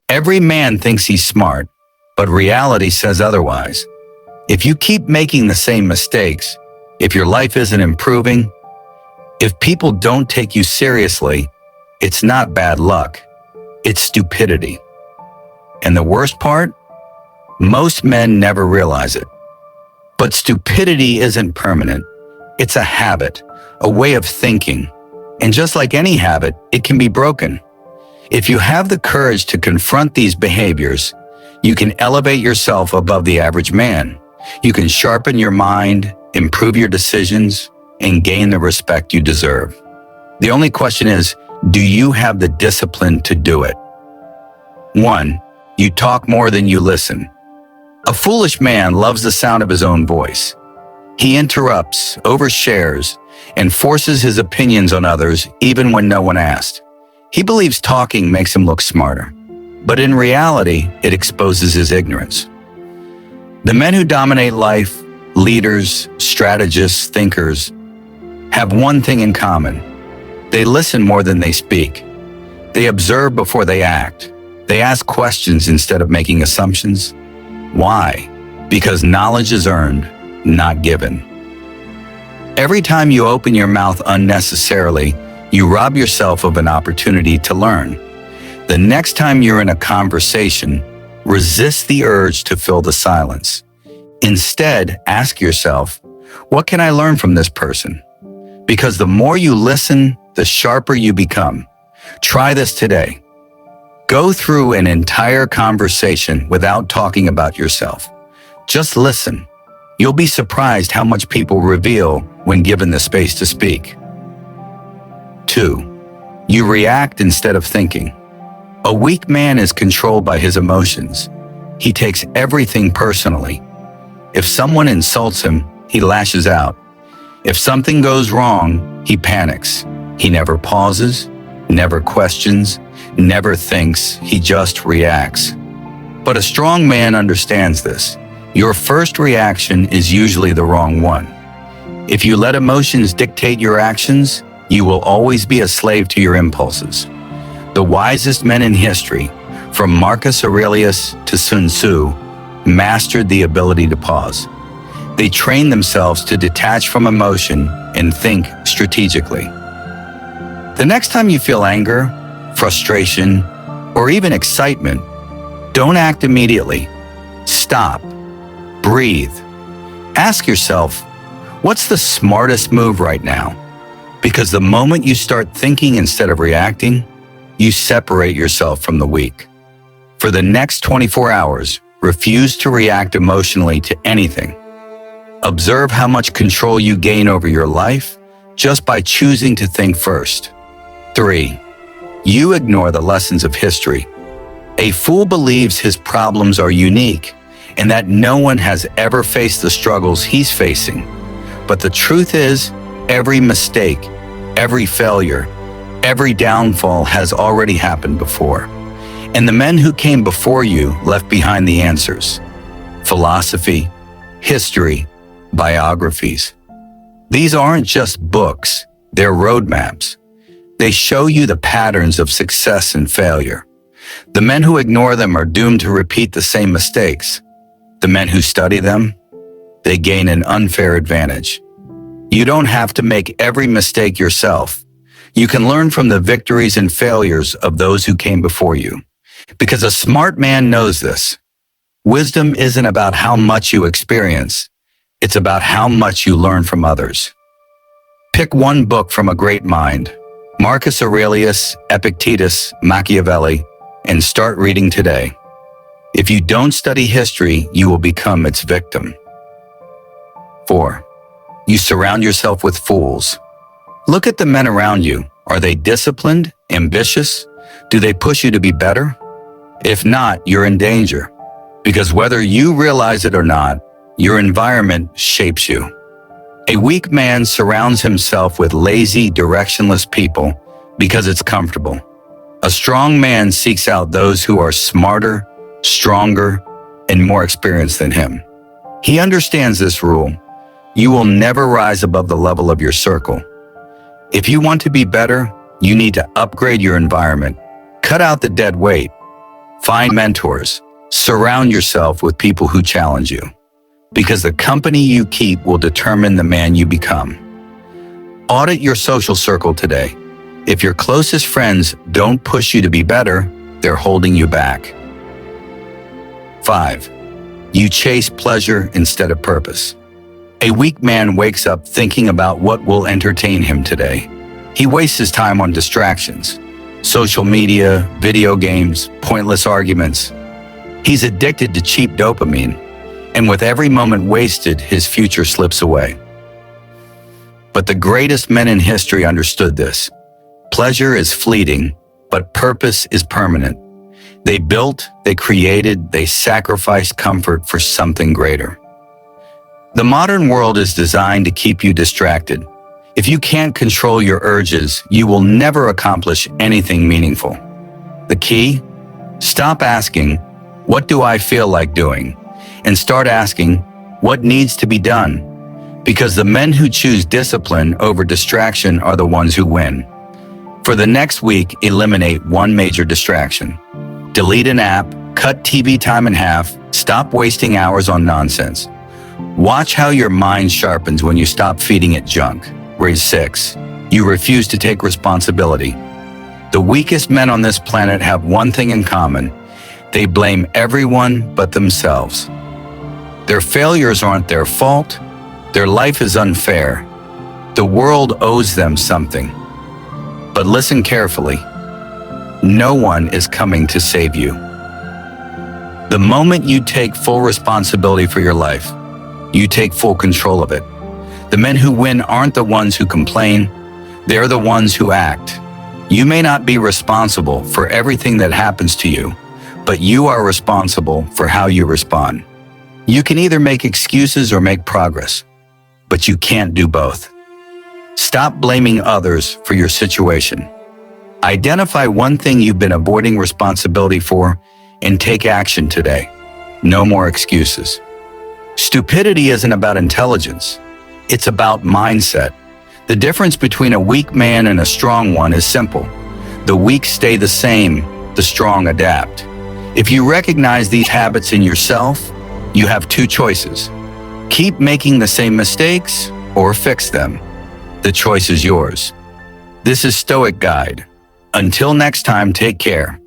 Every man thinks he's smart, but reality says otherwise. If you keep making the same mistakes, if your life isn't improving, if people don't take you seriously, it's not bad luck, it's stupidity. And the worst part? Most men never realize it. But stupidity isn't permanent. It's a habit, a way of thinking. And just like any habit, it can be broken. If you have the courage to confront these behaviors, you can elevate yourself above the average man. You can sharpen your mind, improve your decisions, and gain the respect you deserve. The only question is, do you have the discipline to do it? 1. You talk more than you listen. A foolish man loves the sound of his own voice. He interrupts, overshares, and forces his opinions on others even when no one asked. He believes talking makes him look smarter, but in reality, it exposes his ignorance. The men who dominate life, leaders, strategists, thinkers, have one thing in common. They listen more than they speak. They observe before they act. They ask questions instead of making assumptions. Why? Because knowledge is earned, not given. Every time you open your mouth unnecessarily, you rob yourself of an opportunity to learn. The next time you're in a conversation, resist the urge to fill the silence. Instead, ask yourself, what can I learn from this person? Because the more you listen, the sharper you become. Try this today. Go through an entire conversation without talking about yourself. Just listen. You'll be surprised how much people reveal when given the space to speak. 2. You react instead of thinking. A weak man is controlled by his emotions. He takes everything personally. If someone insults him, he lashes out. If something goes wrong, he panics. He never pauses, never questions, never thinks, he just reacts. But a strong man understands this. Your first reaction is usually the wrong one. If you let emotions dictate your actions, you will always be a slave to your impulses. The wisest men in history, from Marcus Aurelius to Sun Tzu, mastered the ability to pause. They trained themselves to detach from emotion and think strategically. The next time you feel anger, frustration, or even excitement, don't act immediately. Stop. Breathe. Ask yourself, what's the smartest move right now? Because the moment you start thinking instead of reacting, you separate yourself from the weak. For the next 24 hours, refuse to react emotionally to anything. Observe how much control you gain over your life just by choosing to think first. 3. You ignore the lessons of history. A fool believes his problems are unique and that no one has ever faced the struggles he's facing. But the truth is, every mistake, every failure, every downfall has already happened before. And the men who came before you left behind the answers. Philosophy, history, biographies. These aren't just books, they're roadmaps. They show you the patterns of success and failure. The men who ignore them are doomed to repeat the same mistakes. The men who study them, they gain an unfair advantage. You don't have to make every mistake yourself. You can learn from the victories and failures of those who came before you. Because a smart man knows this. Wisdom isn't about how much you experience. It's about how much you learn from others. Pick one book from a great mind, Marcus Aurelius, Epictetus, Machiavelli, and start reading today. If you don't study history, you will become its victim. 4. You surround yourself with fools. Look at the men around you. Are they disciplined, ambitious? Do they push you to be better? If not, you're in danger. Because whether you realize it or not, your environment shapes you. A weak man surrounds himself with lazy, directionless people because it's comfortable. A strong man seeks out those who are smarter, stronger, and more experienced than him. He understands this rule. You will never rise above the level of your circle. If you want to be better, you need to upgrade your environment. Cut out the dead weight. Find mentors. Surround yourself with people who challenge you, because the company you keep will determine the man you become. Audit your social circle today. If your closest friends don't push you to be better, they're holding you back. 5. You chase pleasure instead of purpose. A weak man wakes up thinking about what will entertain him today. He wastes his time on distractions, social media, video games, pointless arguments. He's addicted to cheap dopamine, and with every moment wasted, his future slips away. But the greatest men in history understood this. Pleasure is fleeting, but purpose is permanent. They built, they created, they sacrificed comfort for something greater. The modern world is designed to keep you distracted. If you can't control your urges, you will never accomplish anything meaningful. The key? Stop asking, "What do I feel like doing?" and start asking, "What needs to be done?" Because the men who choose discipline over distraction are the ones who win. For the next week, eliminate one major distraction. Delete an app, cut TV time in half, stop wasting hours on nonsense. Watch how your mind sharpens when you stop feeding it junk. Raise 6. You refuse to take responsibility. The weakest men on this planet have one thing in common. They blame everyone but themselves. Their failures aren't their fault. Their life is unfair. The world owes them something. But listen carefully. No one is coming to save you. The moment you take full responsibility for your life, you take full control of it. The men who win aren't the ones who complain. They're the ones who act. You may not be responsible for everything that happens to you, but you are responsible for how you respond. You can either make excuses or make progress, but you can't do both. Stop blaming others for your situation. Identify one thing you've been avoiding responsibility for and take action today. No more excuses. Stupidity isn't about intelligence. It's about mindset. The difference between a weak man and a strong one is simple. The weak stay the same, the strong adapt. If you recognize these habits in yourself, you have two choices. Keep making the same mistakes or fix them. The choice is yours. This is Stoic Guide. Until next time, take care.